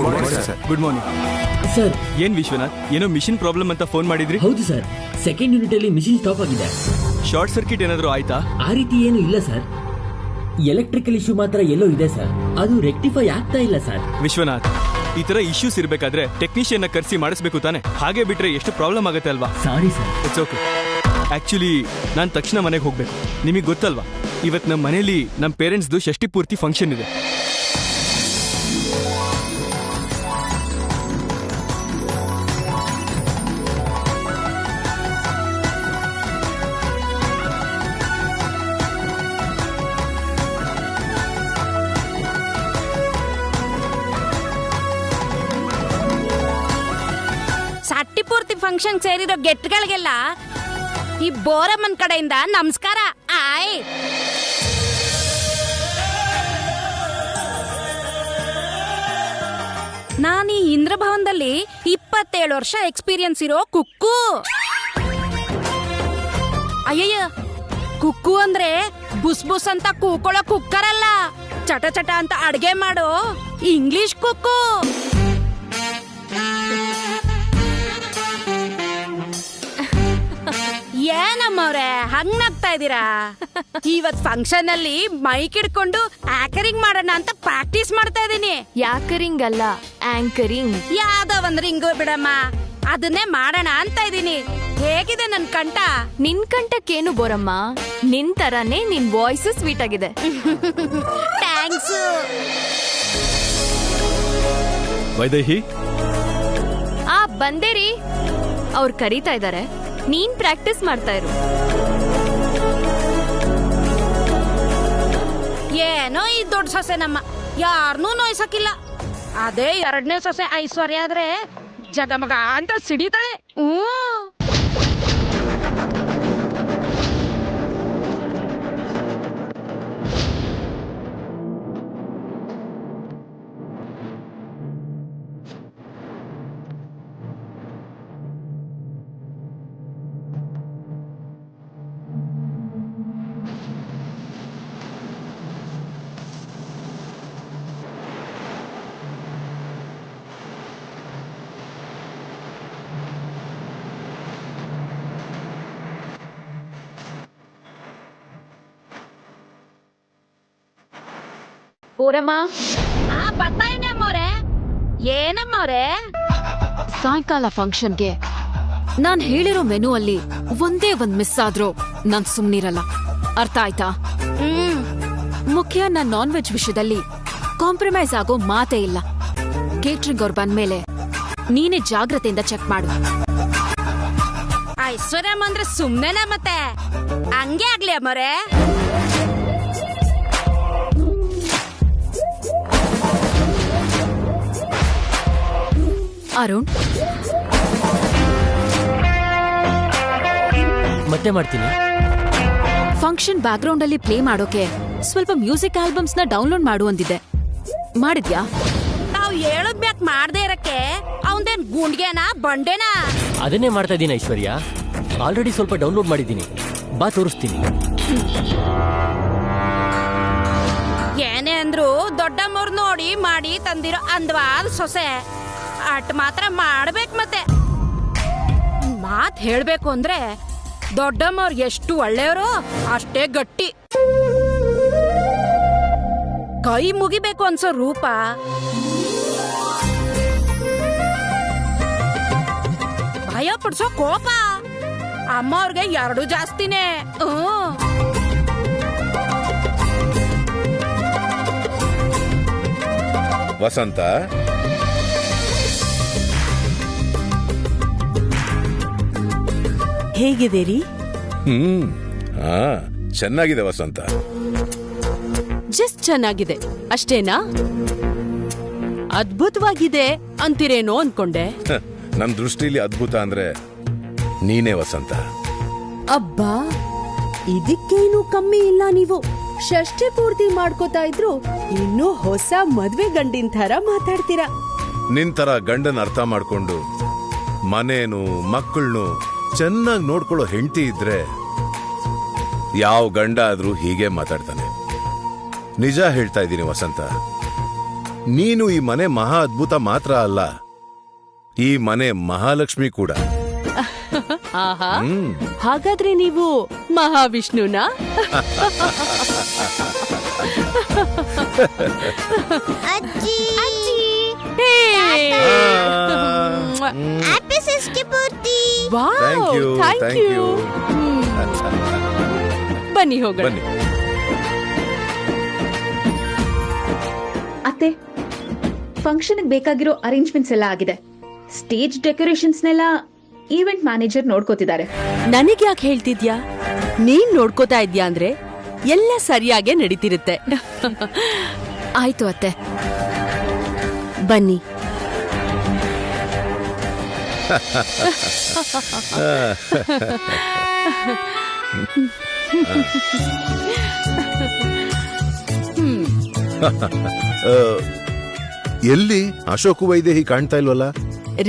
Good morning sir. ಏನ್ ವಿಶ್ವನಾಥ್, ಏನೋ machine problem ಅಂತ ಫೋನ್ ಮಾಡಿದ್ರಿ? ಹೌದು ಸರ್, ಸೆಕೆಂಡ್ ಯೂನಿಟ್ ಅಲ್ಲಿ ಮಿಷಿನ್ ಸ್ಟಾಪ್ ಆಗಿದೆ. ಶಾರ್ಟ್ ಸರ್ಕ್ಯೂಟ್ ಏನಾದ್ರು ಆಯ್ತಾ? ಆ ರೀತಿ ಏನು ಇಲ್ಲ ಸರ್, ಎಲೆಕ್ಟ್ರಿಕಲ್ ಇಶ್ಯೂ ಮಾತ್ರ ಎಲ್ಲೋ ಇದೆ ಸರ್, ಅದು ರೆಕ್ಟಿಫೈ ಆಗ್ತಾ ಇಲ್ಲ ಸರ್. ವಿಶ್ವನಾಥ್, ಈ ತರ ಇಶ್ಯೂಸ್ ಇರ್ಬೇಕಾದ್ರೆ ಟೆಕ್ನಿಷಿಯನ್ ಕರೆಸಿ ಮಾಡಿಸ್ಬೇಕು ತಾನೆ, ಹಾಗೆ ಬಿಟ್ರೆ ಎಷ್ಟು ಪ್ರಾಬ್ಲಮ್ ಆಗುತ್ತೆ ಅಲ್ವಾ? Sorry sir. It's okay. Actually ನಾನು ತಕ್ಷಣ ಮನೆಗೆ ಹೋಗ್ಬೇಕು. ನಿಮಗೆ ಗೊತ್ತಲ್ವಾ, ಇವತ್ತು ನಮ್ಮ ಮನೇಲಿ ನಮ್ಮ ಪೇರೆಂಟ್ಸ್ದು ಷಷ್ಠಿ ಪೂರ್ತಿ ಫಂಕ್ಷನ್ ಇದೆ. ಷಷ್ಠಿ ಪೂರ್ತಿ ಫಂಕ್ಷನ್ ಸೇರಿರೋ ಗೆಟ್ಗಳಿಗೆಲ್ಲ ಈ ಬೋರಮ್ಮನ್ ಕಡೆಯಿಂದ ನಮಸ್ಕಾರ. ಆಯ್ ನಾನು ಈ ಇಂದ್ರಭವನದಲ್ಲಿ 27 ವರ್ಷ ಎಕ್ಸ್ಪೀರಿಯನ್ಸ್ ಇರೋ ಕುಕ್ಕು. ಅಯ್ಯಯ್ಯ, ಕುಕ್ಕು ಅಂದ್ರೆ ಬುಸ್ ಬುಸ್ ಅಂತ ಕೂಕೊಳ್ಳೋ ಕುಕ್ಕರ್ ಅಲ್ಲ, ಚಟ ಚಟ ಅಂತ ಅಡ್ಗೆ ಮಾಡೋ ಇಂಗ್ಲಿಷ್ ಕುಕ್ಕು. ಏನಮ್ಮವ್ರೆ ಹಂಗ್ ನಗ್ತಾ ಇದೀರಾ? ಇವತ್ ಫಂಕ್ಷನ್ ಅಲ್ಲಿ ಮೈಕ್ ಹಿಡ್ಕೊಂಡು ಆಕರಿಂಗ್ ಮಾಡೋಣ ಅಂತ ಪ್ರಾಕ್ಟೀಸ್ ಮಾಡ್ತಾ ಇದೀನಿ. ಯಾಕರಿಂಗ್ ಅಲ್ಲ, ಆಂಕರಿಂಗ್. ಯಾವ್ದೋ ಒಂದ್ ರಿಂಗು ಬಿಡಮ್ಮ, ಅದನ್ನೇ ಮಾಡೋಣ ಅಂತ ಇದೀನಿ. ಹೇಗಿದೆ ನನ್ ಕಂಠ? ನಿನ್ ಕಂಠಕ್ಕೇನು ಬೋರಮ್ಮ, ನಿನ್ ತರಾನೇ ನಿನ್ ವಾಯ್ಸ್ ಸ್ವೀಟ್ ಆಗಿದೆ. ಥ್ಯಾಂಕ್ಸ್. ವೈದೇಹಿ, ಬಂದೇರಿ, ಅವ್ರು ಕರೀತಾ ಇದಾರೆ, ನೀನ್ ಪ್ರಾಕ್ಟೀಸ್ ಮಾಡ್ತಾ ಇರು. ಏನೋ ಈ ದೊಡ್ಡ ಸೊಸೆ ನಮ್ಮ ಯಾರನ್ನೂ ನೋಯ್ಸಕ್ಕಿಲ್ಲ. ಅದೇ 2ನೇ ಸೊಸೆ ಐಶ್ವರ್ಯ ಆದ್ರೆ ಜಗಮಗ ಅಂತ ಸಿಡಿತಾಳೆ. ಬೋರಮ್ಮ, ಬರ್ತಾಯಿನಮ್ಮವ್ರೆ. ಏನಮ್ಮವ್ರೆ? ಸಾಯಂಕಾಲ ಫಂಕ್ಷನ್ಗೆ ನಾನ್ ಹೇಳಿರೋ ಮೆನು ಅಲ್ಲಿ ಒಂದೇ ಒಂದ್ ಮಿಸ್ ಆದ್ರೂ ನಾನ್ ಸುಮ್ನಿರಲ್ಲ, ಅರ್ಥ ಆಯ್ತಾ? ಮುಖ್ಯ, ನಾನ್ ನಾನ್ ವೆಜ್ ವಿಷಯದಲ್ಲಿ ಕಾಂಪ್ರಮೈಸ್ ಆಗೋ ಮಾತೇ ಇಲ್ಲ. ಕೇಟ್ರಿಂಗ್ ಅವ್ರು ಬಂದ್ಮೇಲೆ ನೀನೇ ಜಾಗ್ರತೆಯಿಂದ ಚೆಕ್ ಮಾಡು. ಐಶ್ವರ್ಯಮ್ಮ ಅಂದ್ರೆ ಸುಮ್ನೆನಾ ಮತ್ತೆ? ಹಂಗೆ ಆಗ್ಲಿ ಅಮ್ಮವ್ರೆ. ಅರುಣ್, ಮತ್ತೆ ಮಾಡ್ತೀನಿ. ಫಂಕ್ಷನ್ ಬ್ಯಾಕ್ ಗ್ರೌಂಡ್ ಅಲ್ಲಿ ಪ್ಲೇ ಮಾಡೋಕೆ ಸ್ವಲ್ಪ ಮ್ಯೂಸಿಕ್ ಆಲ್ಬಮ್ಸ್ ನ ಡೌನ್ಲೋಡ್ ಮಾಡು ಅಂದಿದ್ದೆ, ಮಾಡಿದ್ಯಾ? ನಾವ್ ಹೇಳದ್ ಬ್ಯಾಕ್ ಮಾಡ್ದೆ ಇರಕ್ಕೆ ಅವಂದೇನ್ ಗುಂಡ್ಗೆನಾ ಬಂಡೆನಾ? ಅದನ್ನೇ ಮಾಡ್ತಾ ಇದ್ದೀನಿ ಐಶ್ವರ್ಯ, ಆಲ್ರೆಡಿ ಸ್ವಲ್ಪ ಡೌನ್ಲೋಡ್ ಮಾಡಿದ್ದೀನಿ, ಬಾ ತೋರಿಸ್ತೀನಿ. ಏನೇ ಅಂದ್ರು ದೊಡ್ಡಮ್ಮವ್ರು ನೋಡಿ ಮಾಡಿ ತಂದಿರೋ ಅಂದವಾದ ಸೊಸೆ ಅಟ್ ಮಾತ್ರ ಮಾಡ್ಬೇಕು. ಮತ್ತೆ ಮಾತ್ ಹೇಳ್ಬೇಕು ಅಂದ್ರೆ ದೊಡ್ಡಮ್ಮವ್ರು ಎಷ್ಟು ಒಳ್ಳೆಯವರು ಅಷ್ಟೇ ಗಟ್ಟಿ. ಕೈ ಮುಗಿಬೇಕು ಅನ್ಸೋ ರೂಪ. ಭಯ ಪಡ್ಸೋ ಕೋಪ. ಅಮ್ಮ ಅವ್ರಿಗೆ 2 ಜಾಸ್ತಿನೇ. ವಸಂತ, ಹೇಗಿದೆ ರೀ? ಚೆನ್ನಾಗಿದೆ ವಸಂತ. ಜಸ್ಟ್ ಚೆನ್ನಾಗಿದೆ ಅಷ್ಟೇನಾ? ಅದ್ಭುತವಾಗಿದೆ ಅಂತೀರೇನೋ ಅನ್ಕೊಂಡೆ. ನನ್ ದೃಷ್ಟಿಲಿ ಅದ್ಭುತ ಅಂದ್ರೆ ನೀನೇ ವಸಂತ. ಅಬ್ಬಾ, ಇದಕ್ಕೇನು ಕಮ್ಮಿ ಇಲ್ಲ ನೀವು. ಷಷ್ಠಿ ಪೂರ್ತಿ ಮಾಡ್ಕೋತಾ ಇದ್ರು ಇನ್ನೂ ಹೊಸ ಮದ್ವೆ ಗಂಡಿನ ತರ ಮಾತಾಡ್ತೀರಾ. ನಿನ್ ತರ ಗಂಡನ್ ಅರ್ಥ ಮಾಡ್ಕೊಂಡು ಮನೇನು ಮಕ್ಕಳನ್ನು ಚೆನ್ನಾಗಿ ನೋಡ್ಕೊಳ್ಳೋ ಹೆಂಡತಿ ಇದ್ರೆ ಯಾವ ಗಂಡ ಆದ್ರೂ ಹೀಗೆ ಮಾತಾಡ್ತಾನೆ. ನಿಜ ಹೇಳ್ತಾ ಇದ್ದೀನಿ ವಸಂತ, ನೀನು ಈ ಮನೆ ಮಹಾ ಅದ್ಭುತ ಮಾತ್ರ ಅಲ್ಲ, ಈ ಮನೆ ಮಹಾಲಕ್ಷ್ಮಿ ಕೂಡ. ಆಹಾ, ಹಾಗಾದ್ರೆ ನೀವು ಮಹಾವಿಷ್ಣುನಾ? ಅಜ್ಜಿ ಹ್ಯಾಪಿ ಷಷ್ಠಿ ಪೂರ್ತಿ. Thank you, thank thank you. you. ಬನ್ನಿ ಹೋಗೋಣ. ಬನ್ನಿ. ಅತ್ತೆ, ಫಂಕ್ಷನ್ ಬೇಕಾಗಿರೋ ಅರೇಂಜ್ಮೆಂಟ್ಸ್ ಎಲ್ಲ ಆಗಿದೆ. ಸ್ಟೇಜ್ ಡೆಕೋರೇಷನ್ಸ್ನೆಲ್ಲ ಈವೆಂಟ್ ಮ್ಯಾನೇಜರ್ ನೋಡ್ಕೋತಿದ್ದಾರೆ. ನನಗ್ ಯಾಕೆ ಹೇಳ್ತಿದ್ಯಾ? ನೀನ್ ನೋಡ್ಕೋತಾ ಇದ್ಯಾ ಅಂದ್ರೆ ಎಲ್ಲ ಸರಿಯಾಗೇ ನಡೀತಿರುತ್ತೆ. ಆಯ್ತು ಅತ್ತೆ. ಬನ್ನಿ. ಎಲ್ಲಿ ಅಶೋಕ್ ವೈದೇಹಿ ಕಾಣ್ತಾ ಇಲ್ವಲ್ಲ?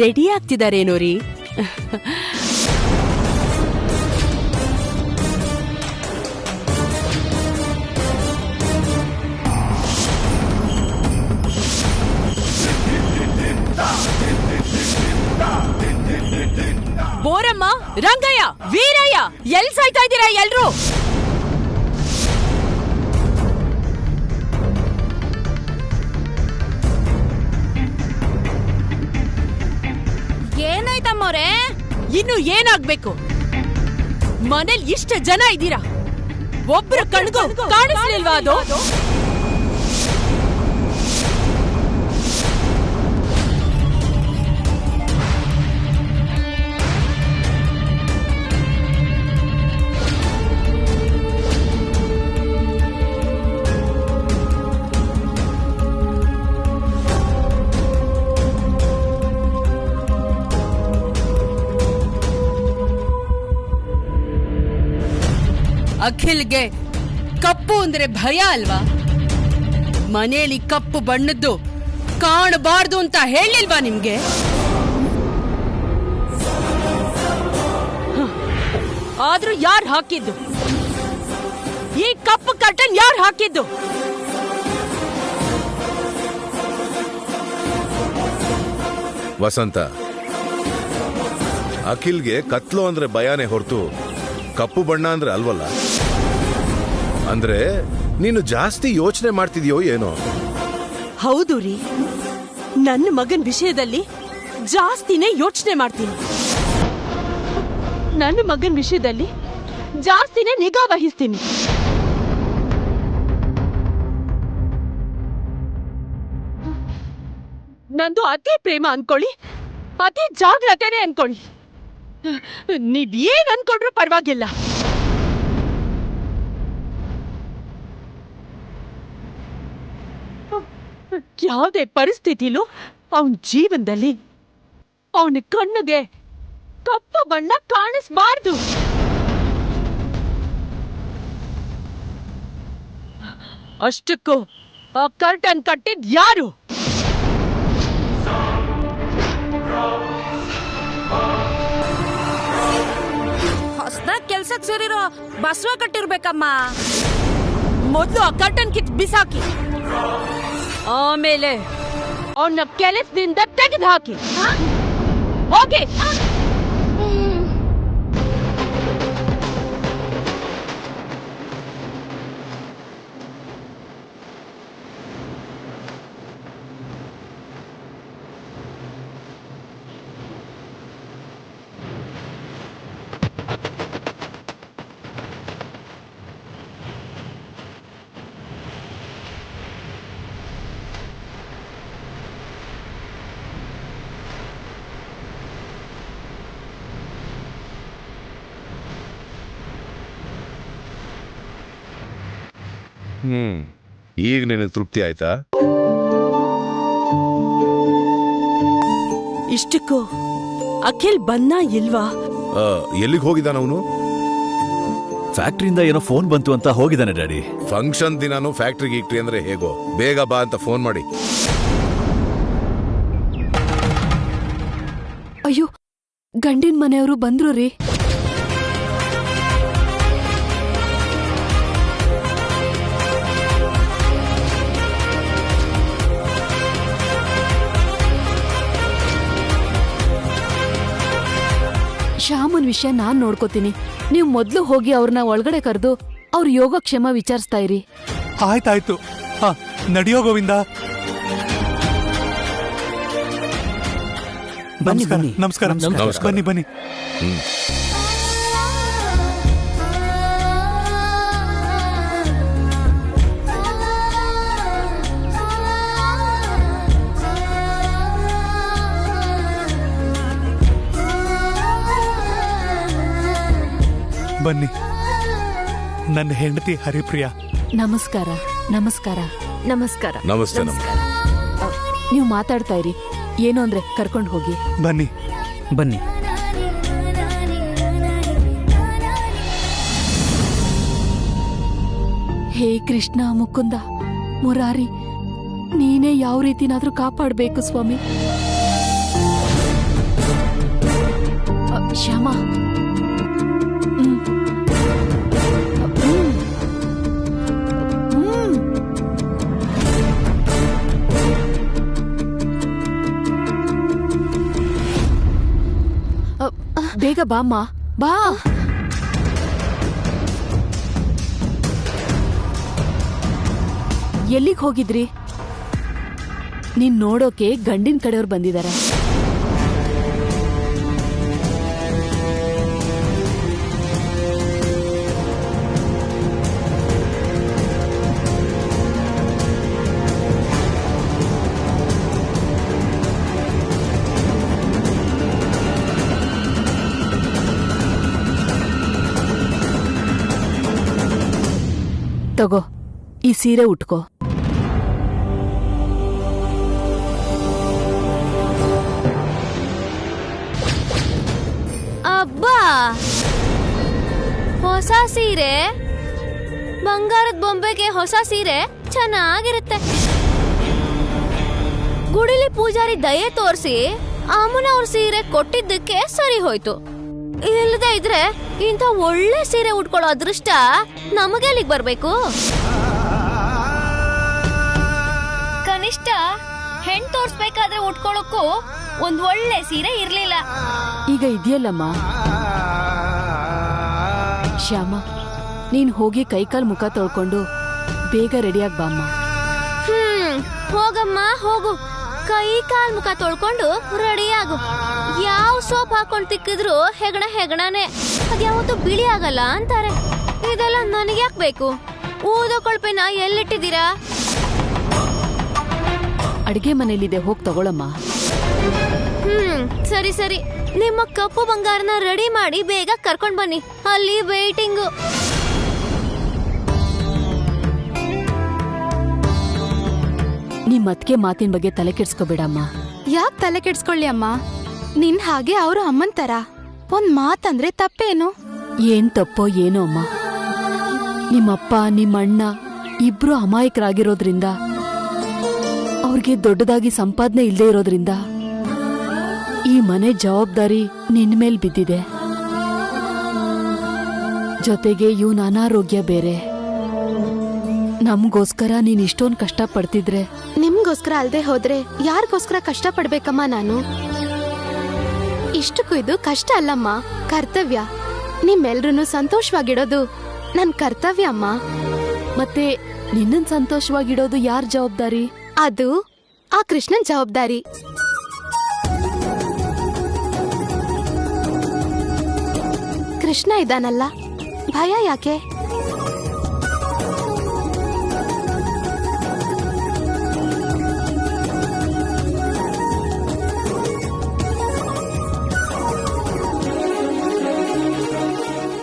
ರೆಡಿ ಆಗ್ತಿದಾರೇನೋ ರೀ. ಬೋರಮ್ಮ, ರಂಗಯ್ಯ, ವೀರಯ್ಯ, ಎಲ್ ಸಾಯ್ತಾ ಇದ್ದೀರಾ ಎಲ್ರು? ಏನಾಯ್ತಮ್ಮವ್ರೆ? ಇನ್ನು ಏನಾಗ್ಬೇಕು? ಮನೇಲಿ ಇಷ್ಟ ಜನ ಇದ್ದೀರಾ, ಒಬ್ರ ಕಣ್ಗೂ ಕಾಣಿಸ್ಲಿಲ್ವಾ ಅದು? ಅಖಿಲ್ಗೆ ಕಪ್ಪು ಅಂದ್ರೆ ಭಯ ಅಲ್ವಾ? ಮನೇಲಿ ಕಪ್ಪು ಬಣ್ಣದ್ದು ಕಾಣಬಾರ್ದು ಅಂತ ಹೇಳಿಲ್ವಾ ನಿಮ್ಗೆ? ಆದ್ರೂ ಯಾರು ಹಾಕಿದ್ದು ಈ ಕಪ್ಪು ಕರ್ಟನ್? ಯಾರು ಹಾಕಿದ್ದು? ವಸಂತ, ಅಖಿಲ್ಗೆ ಕತ್ಲು ಅಂದ್ರೆ ಭಯಾನೇ ಹೊರತು ಕಪ್ಪು ಬಣ್ಣ ಅಂದ್ರೆ ಅಲ್ವಲ್ಲ. ಅಂದ್ರೆ ನೀನು ಜಾಸ್ತಿ ಯೋಚನೆ ಮಾಡ್ತಿದ್ಯೋ ಏನೋ? ಹೌದು ರೀ, ನನ್ನ ಮಗನ್ ವಿಷಯದಲ್ಲಿ ಜಾಸ್ತಿನೇ ಯೋಚನೆ ಮಾಡ್ತೀನಿ. ನನ್ನ ಮಗನ್ ವಿಷಯದಲ್ಲಿ ಜಾಸ್ತಿನೇ ನಿಗಾ ವಹಿಸ್ತೀನಿ. ನಂದು ಅತಿ ಪ್ರೇಮ ಅನ್ಕೊಳ್ಳಿ, ಅತಿ ಜಾಗ್ರತೆನೆ ಅನ್ಕೊಳ್ಳಿ, ನೀವ್ ಏನ್ ಅನ್ಕೊಂಡ್ರು ಪರವಾಗಿಲ್ಲ. ಯಾವುದೇ ಪರಿಸ್ಥಿತಿಲೂ ಅವನ ಜೀವನದಲ್ಲಿ ಅವನ ಕಣ್ಣಿಗೆ ಕಪ್ಪು ಬಣ್ಣ ಕಾಣಿಸ್ಬಾರ್ದು. ಅಷ್ಟಕ್ಕೂ ಆ ಕರ್ಟನ್ ಕಟ್ಟಿದ್ ಯಾರು? ಹೊಸದಾಗ್ ಕೆಲ್ಸಕ್ ಸೇರಿರೋ ಬಸವ ಕಟ್ಟಿರ್ಬೇಕಮ್ಮ. ಮೊದ್ಲು ಆ ಕರ್ಟನ್ ಕಿತ್ ಬಿಸಾಕಿ, ಆಮೇಲೆ ಅವನ್ನ ಕೆಲಸದಿಂದ ತೆಗೆದು ಹಾಕಿ. ಹೋಗಿ. ಈಗ ನಿನಗೆ ತೃಪ್ತಿ ಆಯ್ತಾ? ಇಷ್ಟಕ್ಕೂ ಅಖಿಲ್ ಬನ್ನ ಇಲ್ವಾ? ಎಲ್ಲಿಗೆ ಹೋಗಿದ್ದಾನ ಅವನು? ಫ್ಯಾಕ್ಟ್ರಿಯಿಂದ ಏನೋ ಫೋನ್ ಬಂತು ಅಂತ ಹೋಗಿದ್ದಾನೆ ಡ್ಯಾಡಿ. ಫಂಕ್ಷನ್ ದಿನಾನು ಫ್ಯಾಕ್ಟ್ರಿಗೆ ಇಕ್ಟ್ರಿ ಅಂದ್ರೆ ಹೇಗೋ, ಬೇಗ ಬಾ ಅಂತ ಫೋನ್ ಮಾಡಿ. ಅಯ್ಯೋ, ಗಂಡಿನ ಮನೆಯವರು ಬಂದ್ರು ರೀ. ವಿಷಯ ನಾನ್ ನೋಡ್ಕೋತೀನಿ. ನೀವು ಮೊದ್ಲು ಹೋಗಿ ಅವ್ರನ್ನ ಒಳಗಡೆ ಕರೆದು ಅವ್ರ ಯೋಗಕ್ಷೇಮ ವಿಚಾರಿಸ್ತಾ ಇರಿ. ಆಯ್ತಾಯ್ತು. ನಡಿಯೋ ಗೋವಿಂದ. ನಮಸ್ಕಾರ. ಬನ್ನಿ ಬನ್ನಿ. ಬನ್ನಿ. ನನ್ನ ಹೆಂಡತಿ ಹರಿಪ್ರಿಯಾ. ನಮಸ್ಕಾರ. ನಮಸ್ಕಾರ. ನಮಸ್ಕಾರ. ನಮಸ್ತೆ. ನೀವು ಮಾತಾಡ್ತಾ ಇರಿ, ಏನು ಅಂದ್ರೆ ಕರ್ಕೊಂಡು ಹೋಗಿ. ಬನ್ನಿ ಬನ್ನಿ. ಹೇ ಕೃಷ್ಣ, ಮುಕುಂದ, ಮುರಾರಿ, ನೀನೇ ಯಾವ ರೀತಿನಾದ್ರೂ ಕಾಪಾಡಬೇಕು ಸ್ವಾಮಿ. ಶ್ಯಾಮ, ಬೇಗ ಬಾಮ್ಮ, ಬಾ. ಎಲ್ಲಿಗೆ ಹೋಗಿದ್ರಿ? ನೀನ್ ನೋಡೋಕೆ ಗಂಡಿನ ಕಡೆಯವ್ರು ಬಂದಿದ್ದಾರೆ. ತಗೋ, ಈ ಸೀರೆ ಉಟ್ಕೋ. ಅಬ್ಬಾ, ಹೊಸ ಸೀರೆ, ಬಂಗಾರದ ಬೊಂಬೆಗೆ ಹೊಸ ಸೀರೆ ಚೆನ್ನಾಗಿರುತ್ತೆ. ಗುಡಿಲಿ ಪೂಜಾರಿ ದಯೆ ತೋರಿಸಿ ಅಮ್ಮನ ಅವ್ರ ಸೀರೆ ಕೊಟ್ಟಿದ್ದಕ್ಕೆ ಸರಿ ಹೋಯ್ತು. ಇಲ್ಲದೆ ಇದ್ರೆ ಇಂಥ ಒಳ್ಳೆ ಸೀರೆ ಉಟ್ಕೊಳ್ಳೋ ಅದೃಷ್ಟ ನಮಗೆ ಅಲ್ಲಿಗೆ ಬರ್ಬೇಕು. ಕನಿಷ್ಠ ಹೆಣ್ ತೋರ್ಸ್ಬೇಕಾದ್ರೆ ಉಟ್ಕೊಳ್ಳೋಕ್ಕೂ ಒಂದ್ ಒಳ್ಳೆ ಸೀರೆ ಇರ್ಲಿಲ್ಲ. ಈಗ ಇದೆಯಲ್ಲಮ್ಮ. ಶ್ಯಾಮ, ನೀನ್ ಹೋಗಿ ಕೈಕಾಲ್ ಮುಖ ತೊಳ್ಕೊಂಡು ಬೇಗ ರೆಡಿಯಾಗಿ ಬಾಮ್ಮ. ಹೋಗಮ್ಮ ಹೋಗು, ಕೈ ಕಾಲ್ ಮುಖ ತೊಳ್ಕೊಂಡು ರೆಡಿ ಆಗು. ಯಾವ ಸೋಪ್ ಹಾಕೊಂಡ್ ತಿಕ್ಕಿದ್ರು ಹೆಗಣನೇ, ಅದ್ಯಾವತ್ತೂ ಬಿಳಿ ಆಗಲ್ಲ ಅಂತಾರೆ. ಇದೆಲ್ಲ ನನಗೆ ಯಾಕೆ ಬೇಕು? ಊದೋ ಕೊಳ್ಪೆನ ಎಲ್ಲಿಟ್ಟಿದ್ದೀರಾ? ಅಡಿಗೆ ಮನೇಲಿದೆ, ಹೋಗ್ ತಗೊಳಮ್ಮ. ಸರಿ. ನಿಮ್ಮ ಕಪ್ಪು ಬಂಗಾರನ ರೆಡಿ ಮಾಡಿ ಬೇಗ ಕರ್ಕೊಂಡ್ ಬನ್ನಿ, ಅಲ್ಲಿ ವೇಟಿಂಗು. ನಿಮ್ ಅತ್ಗೆ ಮಾತಿನ ಬಗ್ಗೆ ತಲೆ ಕೆಡ್ಸ್ಕೋಬೇಡಮ್ಮ. ಯಾಕೆ ತಲೆ ಕೆಡ್ಸ್ಕೊಳ್ಳಿ ಅಮ್ಮ? ನಿನ್ ಹಾಗೆ ಅವರು ಅಮ್ಮನ್ ತರ. ಒಂದ್ ಮಾತಂದ್ರೆ ತಪ್ಪೇನು? ಏನ್ ತಪ್ಪೋ ಏನೋ ಅಮ್ಮ. ನಿಮ್ಮಪ್ಪ ನಿಮ್ಮಣ್ಣ ಇಬ್ರು ಅಮಾಯಕರಾಗಿರೋದ್ರಿಂದ, ಅವ್ರಿಗೆ ದೊಡ್ಡದಾಗಿ ಸಂಪಾದನೆ ಇಲ್ಲದೆ ಇರೋದ್ರಿಂದ ಈ ಮನೆ ಜವಾಬ್ದಾರಿ ನಿನ್ ಮೇಲ್ ಬಿದ್ದಿದೆ. ಜೊತೆಗೆ ಇವ್ನ ಅನಾರೋಗ್ಯ ಬೇರೆ. ನಮ್ಗೋಸ್ಕರ ನೀನ್ ಇಷ್ಟೊಂದು ಕಷ್ಟ ಪಡ್ತಿದ್ರೆ. ನಿಮ್ಗೋಸ್ಕರ ಅಲ್ದೆ ಹೋದ್ರೆ ಯಾರಿಗೋಸ್ಕರ ಕಷ್ಟ ಪಡ್ಬೇಕಮ್ಮ ನಾನು? ಇಷ್ಟಕ್ಕೂ ಇದು ಕಷ್ಟ ಅಲ್ಲಮ್ಮ, ಕರ್ತವ್ಯ. ನಿಮ್ಮೆಲ್ರೂ ಸಂತೋಷವಾಗಿಡೋದು ನನ್ ಕರ್ತವ್ಯ ಅಮ್ಮ. ಮತ್ತೆ ನಿನ್ನನ್ ಸಂತೋಷವಾಗಿಡೋದು ಯಾರ್ ಜವಾಬ್ದಾರಿ? ಅದು ಆ ಕೃಷ್ಣನ್ ಜವಾಬ್ದಾರಿ. ಕೃಷ್ಣ ಇದಾನಲ್ಲ, ಭಯ ಯಾಕೆ?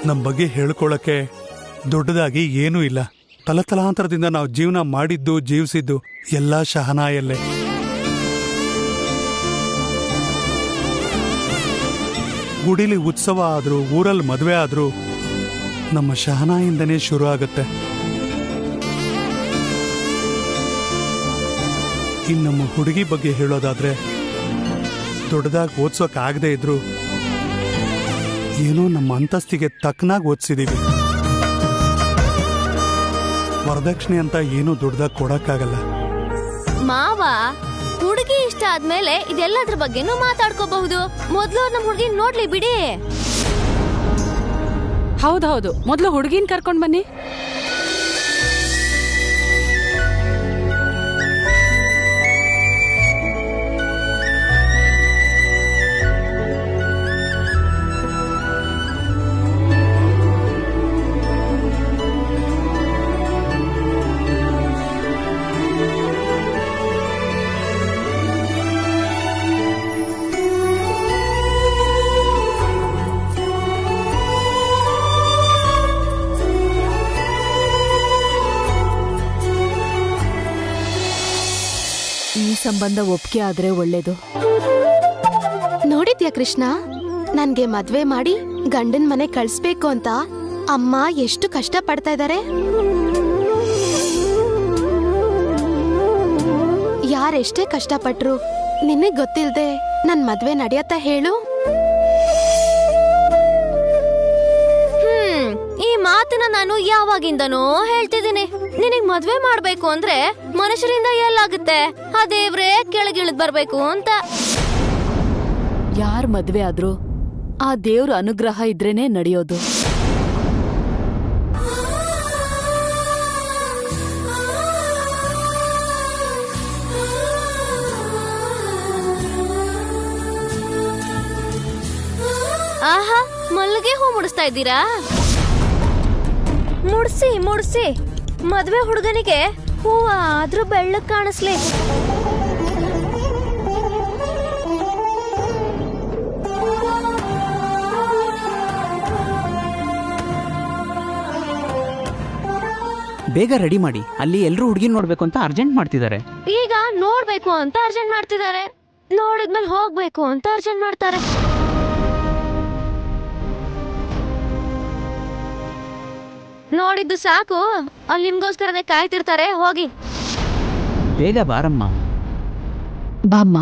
ನಮ್ ಬಗ್ಗೆ ಹೇಳ್ಕೊಳಕ್ಕೆ ದೊಡ್ಡದಾಗಿ ಏನೂ ಇಲ್ಲ. ತಲತಲಾಂತರದಿಂದ ನಾವು ಜೀವನ ಮಾಡಿದ್ದು ಜೀವಿಸಿದ್ದು ಎಲ್ಲ ಶಹನಾಯಲ್ಲೇ. ಗುಡಿಲಿ ಉತ್ಸವ ಆದ್ರೂ, ಊರಲ್ಲಿ ಮದುವೆ ಆದ್ರೂ ನಮ್ಮ ಶಹನಾಯಿಂದನೇ ಶುರು ಆಗುತ್ತೆ. ಇನ್ನು ನಮ್ಮ ಹುಡುಗಿ ಬಗ್ಗೆ ಹೇಳೋದಾದ್ರೆ, ದೊಡ್ಡದಾಗಿ ಓದ್ಸೋಕ್ಕಾಗದೇ ಇದ್ರು ಏನೋ ನಮ್ಮ ಅಂತಸ್ತಿಗೆ ತಕ್ಕನಾಗಿ ಓದಿಸಿದೀವಿ. ವರದಕ್ಷಿಣೆ ಅಂತ ಏನೂ ದೊಡ್ಡದಾಗಿ ಕೊಡಕ್ಕಾಗಲ್ಲ. ಮಾವ, ಹುಡುಗಿ ಇಷ್ಟ ಆದ್ಮೇಲೆ ಇದೆಲ್ಲದ್ರ ಬಗ್ಗೆನೂ ಮಾತಾಡ್ಕೋಬಹುದು. ಮೊದ್ಲು ನಮ್ ಹುಡುಗಿ ನೋಡ್ಲಿ ಬಿಡಿ. ಹೌದೌದು, ಮೊದ್ಲು ಹುಡುಗಿನ ಕರ್ಕೊಂಡ್ ಬನ್ನಿ. ಈ ಸಂಬಂಧ ಒಪ್ಪಿಗೆ ಆದ್ರೆ ಒಳ್ಳೇದು. ನೋಡಿದ್ಯಾ ಕೃಷ್ಣ, ನನ್ಗೆ ಮದ್ವೆ ಮಾಡಿ ಗಂಡನ್ ಮನೆ ಕಳ್ಸ್ಬೇಕು ಅಂತ ಅಮ್ಮ ಎಷ್ಟು ಕಷ್ಟ ಪಡ್ತಾ ಇದಾರೆ. ಯಾರೆಷ್ಟೇ ಕಷ್ಟಪಟ್ರು ನಿನಗ್ ಗೊತ್ತಿಲ್ದೆ ನನ್ ಮದ್ವೆ ನಡೆಯತ್ತ ಹೇಳು? ಈ ಮಾತನ್ನ ನಾನು ಯಾವಾಗಿಂದನೋ ಹೇಳ್ತಿದ್ದೀನಿ. ನಿನಗ್ ಮದ್ವೆ ಮಾಡ್ಬೇಕು ಅಂದ್ರೆ ಮನುಷ್ಯರಿಂದ ಎಲ್ಲಾಗುತ್ತೆ, ಆ ದೇವ್ರೇ ಕೆಳಗಿಳಿದ್ ಬರ್ಬೇಕು ಅಂತ. ಯಾರ್ ಮದ್ವೆ ಆದ್ರೂ ಆ ದೇವ್ರ ಅನುಗ್ರಹ ಇದ್ರೇನೆ ನಡೆಯೋದು. ಆಹಾ, ಮಲ್ಲಿಗೆ ಹೂ ಮುಡಿಸ್ತಾ ಇದ್ದೀರಾ? ಮುಡ್ಸಿ ಮದ್ವೆ ಹುಡುಗನಿಗೆ ಹೂವ ಆದ್ರೂ ಬೆಳ್ಳಕ್ ಕಾಣಿಸ್ಲಿ. ಬೇಗ ರೆಡಿ ಮಾಡಿ, ಅಲ್ಲಿ ಎಲ್ರು ಹುಡುಗಿನ ನೋಡ್ಬೇಕು ಅಂತ ಅರ್ಜೆಂಟ್ ಮಾಡ್ತಿದ್ದಾರೆ. ಈಗ ನೋಡ್ಬೇಕು ಅಂತ ಅರ್ಜೆಂಟ್ ಮಾಡ್ತಿದ್ದಾರೆ, ನೋಡಿದ್ಮೇಲೆ ಹೋಗ್ಬೇಕು ಅಂತ ಅರ್ಜೆಂಟ್ ಮಾಡ್ತಾರೆ. ನೋಡಿದ್ದು ಸಾಕು, ಅಲ್ಲಿ ನಿಮ್ಗೋಸ್ಕರನೇ ಕಾಯ್ತಿರ್ತಾರೆ. ಹೋಗಿ ಬೇಗ ಬಾರಮ್ಮ. ಬಾಮ್ಮ.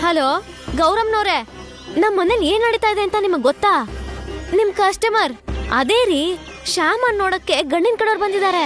ಹಲೋ ಗೌರಮ್ನವ್ರೆ, ನಮ್ ಮನೇಲಿ ಏನ್ ನಡೀತಾ ಇದೆ ಅಂತ ನಿಮಗ್ ಗೊತ್ತಾ? ನಿಮ್ ಕಸ್ಟಮರ್ ಅದೇ ರೀ ಶ್ಯಾಮನ್ ನೋಡಕ್ಕೆ ಗಂಡಿನ ಕಡೆಯವ್ರು ಬಂದಿದ್ದಾರೆ.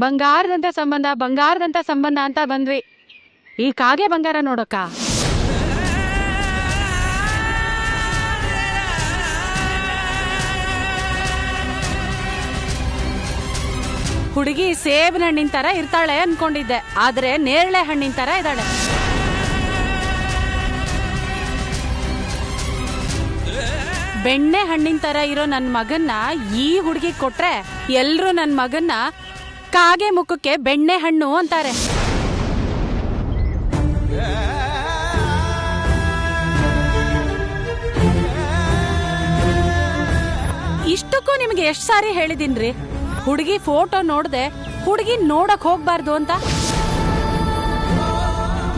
ಬಂಗಾರದಂತ ಸಂಬಂಧ ಅಂತ ಬಂದ್ವಿ. ಈ ಕಾಗೆ ಬಂಗಾರ ನೋಡಕ್ಕ. ಹುಡುಗಿ ಸೇಬಿನ ಹಣ್ಣಿನ ತರ ಇರ್ತಾಳೆ ಅನ್ಕೊಂಡಿದ್ದೆ, ಆದ್ರೆ ನೇರಳೆ ಹಣ್ಣಿನ ತರ ಇದ್ದಾಳೆ. ಬೆಣ್ಣೆ ಹಣ್ಣಿನ ತರ ಇರೋ ನನ್ ಮಗನ್ನ ಈ ಹುಡುಗಿ ಕೊಟ್ರೆ ಎಲ್ರು ನನ್ ಮಗನ್ನ ಕಾಗೆ ಮುಖಕ್ಕೆ ಬೆಣ್ಣೆ ಹಣ್ಣು ಅಂತಾರೆ. ಇಷ್ಟಕ್ಕೂ ನಿಮ್ಗೆ ಎಷ್ಟ್ ಸಾರಿ ಹೇಳಿದೀನ್ರಿ, ಹುಡುಗಿ ಫೋಟೋ ನೋಡ್ದೆ ಹುಡುಗಿ ನೋಡಕ್ ಹೋಗ್ಬಾರ್ದು ಅಂತ.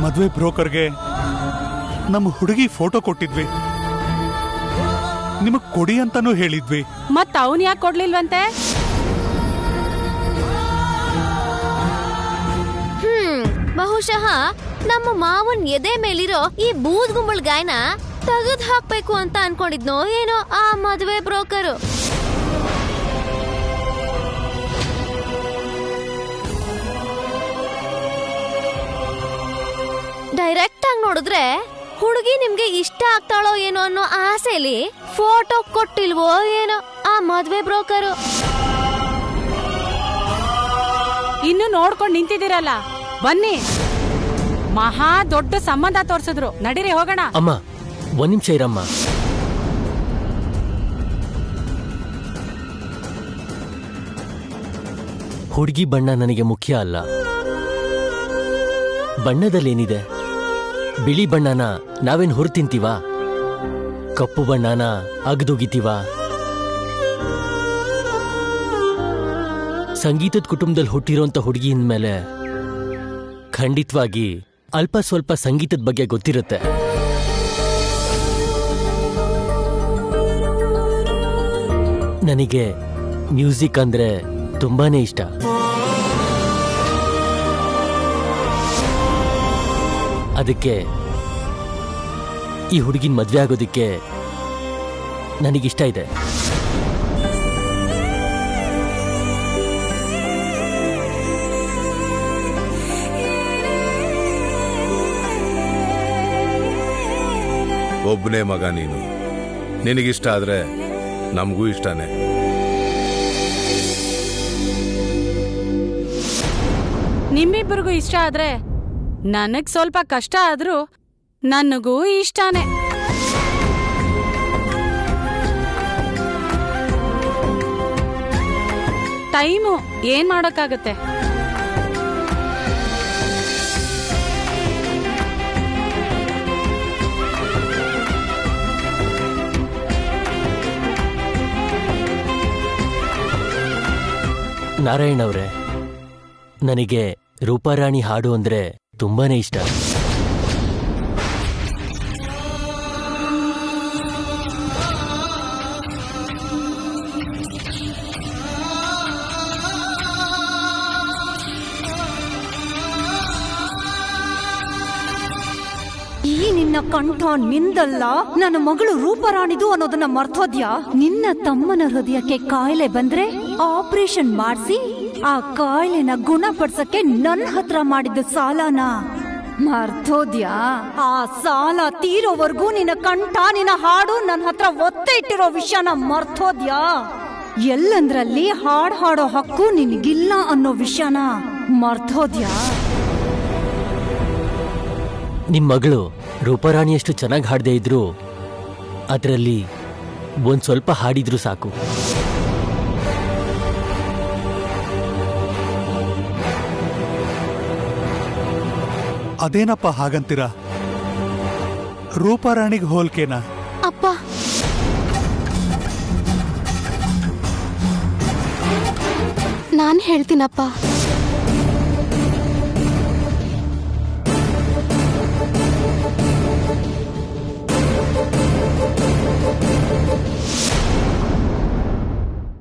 ಮದ್ವೆ ಬ್ರೋಕರ್ಗೆ ನಮ್ಮ ಹುಡುಗಿ ಫೋಟೋ ಕೊಟ್ಟಿದ್ವಿ, ನಿಮಗ್ ಕೊಡಿ ಅಂತಾನೂ ಹೇಳಿದ್ವಿ. ಮತ್ ಅವನ್ ಯಾಕೆ ಕೊಡ್ಲಿಲ್ವಂತೆ? ಬಹುಶಃ ನಮ್ಮ ಮಾವನ್ ಎದೆ ಮೇಲಿರೋ ಈ ಬೂದ್ ಗುಂಬಳಗಾಯ್ನ ತೆಗೆದು ಹಾಕ್ಬೇಕು ಅಂತ ಅನ್ಕೊಂಡಿದ್ನೋ ಏನೋ ಆ ಮದುವೆ ಬ್ರೋಕರು. ಡೈರೆಕ್ಟ್ ಆಗಿ ನೋಡಿದ್ರೆ ಹುಡುಗಿ ನಿಮ್ಗೆ ಇಷ್ಟ ಆಗ್ತಾಳೋ ಏನೋ ಅನ್ನೋ ಆಸೆಲಿ ಫೋಟೋ ಕೊಟ್ಟಿಲ್ವೋ ಏನೋ ಆ ಮದ್ವೆ ಬ್ರೋಕರು. ಇನ್ನು ನೋಡ್ಕೊಂಡ್ ನಿಂತಿದ್ದೀರಲ್ಲ, ಬನ್ನಿ. ಮಹಾ ದೊಡ್ಡ ಸಂಬಂಧ ತೋರ್ಸಿದ್ರು, ನಡೀರಿ ಹೋಗೋಣ. ಅಮ್ಮ ಒಂದ್ ನಿಮಿಷ ಇರಮ್ಮ. ಹುಡುಗಿ ಬಣ್ಣ ನನಗೆ ಮುಖ್ಯ ಅಲ್ಲ. ಬಣ್ಣದಲ್ಲೇನಿದೆ? ಬಿಳಿ ಬಣ್ಣನ ನಾವೇನ್ ಹುರ್ ತಿಂತೀವ? ಕಪ್ಪು ಬಣ್ಣನ ಅಗ್ದೋಗಿತೀವ? ಸಂಗೀತದ ಕುಟುಂಬದಲ್ಲಿ ಹುಟ್ಟಿರೋಂಥ ಹುಡುಗಿ ಅಂದ್ಮೇಲೆ ಖಂಡಿತವಾಗಿ ಅಲ್ಪ ಸ್ವಲ್ಪ ಸಂಗೀತದ ಬಗ್ಗೆ ಗೊತ್ತಿರುತ್ತೆ. ನನಗೆ ಮ್ಯೂಸಿಕ್ ಅಂದ್ರೆ ತುಂಬಾನೇ ಇಷ್ಟ. ಅದಕ್ಕೆ ಈ ಹುಡುಗಿನ ಮದ್ವೆ ಆಗೋದಕ್ಕೆ ನನಗಿಷ್ಟ ಇದೆ. ಒಬ್ಬನೇ ಮಗ ನೀನು, ನಿನಗಿಷ್ಟ ಆದ್ರೆ ನಮಗೂ ಇಷ್ಟನೇ. ನಿಮ್ಮಿಬ್ಬರಿಗೂ ಇಷ್ಟ ಆದ್ರೆ ನನಗ್ ಸ್ವಲ್ಪ ಕಷ್ಟ ಆದ್ರೂ ನನಗೂ ಇಷ್ಟನೇ. ಟೈಮು ಏನ್ ಮಾಡೋಕ್ಕಾಗತ್ತೆ. ನಾರಾಯಣ್ ಅವರೇ, ನನಗೆ ರೂಪಾರಾಣಿ ಹಾಡು ಅಂದ್ರೆ ತುಂಬಾನೇ ಇಷ್ಟ. ಈ ನಿನ್ನ ಕಂಠ ನಿಂದಲ್ಲ, ನನ್ನ ಮಗಳು ರೂಪರಾಣಿದು ಅನ್ನೋದನ್ನ ಮರ್ತೋದ್ಯಾ? ನಿನ್ನ ತಮ್ಮನ ಹೃದಯಕ್ಕೆ ಕಾಯಿಲೆ ಬಂದ್ರೆ ಆಪರೇಷನ್ ಮಾಡಿಸಿ ಆ ಕಾಯಿಲೆನ ಗುಣಪಡಿಸಕ್ಕೆ ನನ್ನ ಹತ್ರ ಮಾಡಿದ್ದ ಸಾಲನ ಮರ್ತೋದ್ಯಾ? ಆ ಸಾಲ ತೀರೋವರೆಗೂ ನಿನ್ನ ಕಂಠ ನಿನ್ನ ಹಾಡು ನನ್ನ ಹತ್ರ ಒತ್ತೆ ಇಟ್ಟಿರೋ ವಿಷಯನ ಮರ್ತೋದ್ಯಾ? ಎಲ್ಲಂದ್ರಲ್ಲಿ ಹಾಡ್ ಹಾಡೋ ಹಕ್ಕು ನಿನಗಿಲ್ಲ ಅನ್ನೋ ವಿಷಯನ ಮರ್ತೋದ್ಯಾ? ನಿಮ್ ಮಗಳು ರೂಪಾರಾಣಿಯಷ್ಟು ಚೆನ್ನಾಗಿ ಹಾಡದೇ ಇದ್ರು ಅದರಲ್ಲಿ ಒಂದ್ ಸ್ವಲ್ಪ ಹಾಡಿದ್ರು ಸಾಕು. ಅದೇನಪ್ಪ ಹಾಗಂತೀರ? ರೂಪಾರಾಣಿಗೆ ಹೋಲ್ಕೆನಾ? ಅಪ್ಪ, ನಾನ್ ಹೇಳ್ತೀನಪ್ಪ.